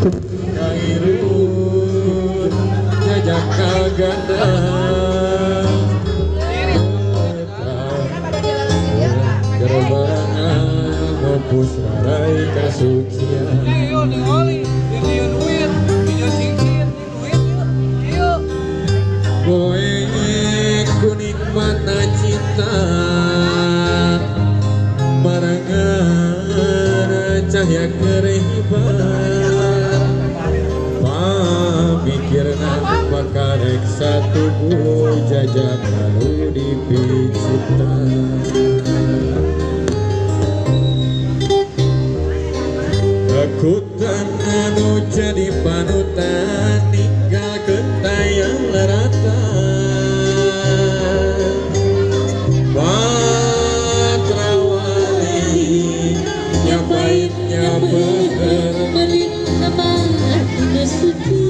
kairun jajak kaganda gerbangan ngopus rarai kasucian goeng kuning mata cinta marangan cahaya kerehiban pamikirna pakarek satu jajak lalu dipicita kekutan anu jadi panutan ninggal ketayang lerata Patrawali nyapaitnya bener Balik nama hati sepi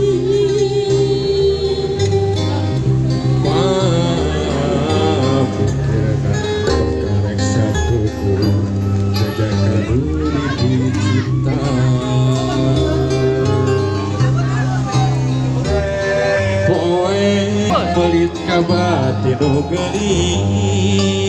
pamikirna pakarek satu jajak lalu dipicita poe pelit kabatin geuning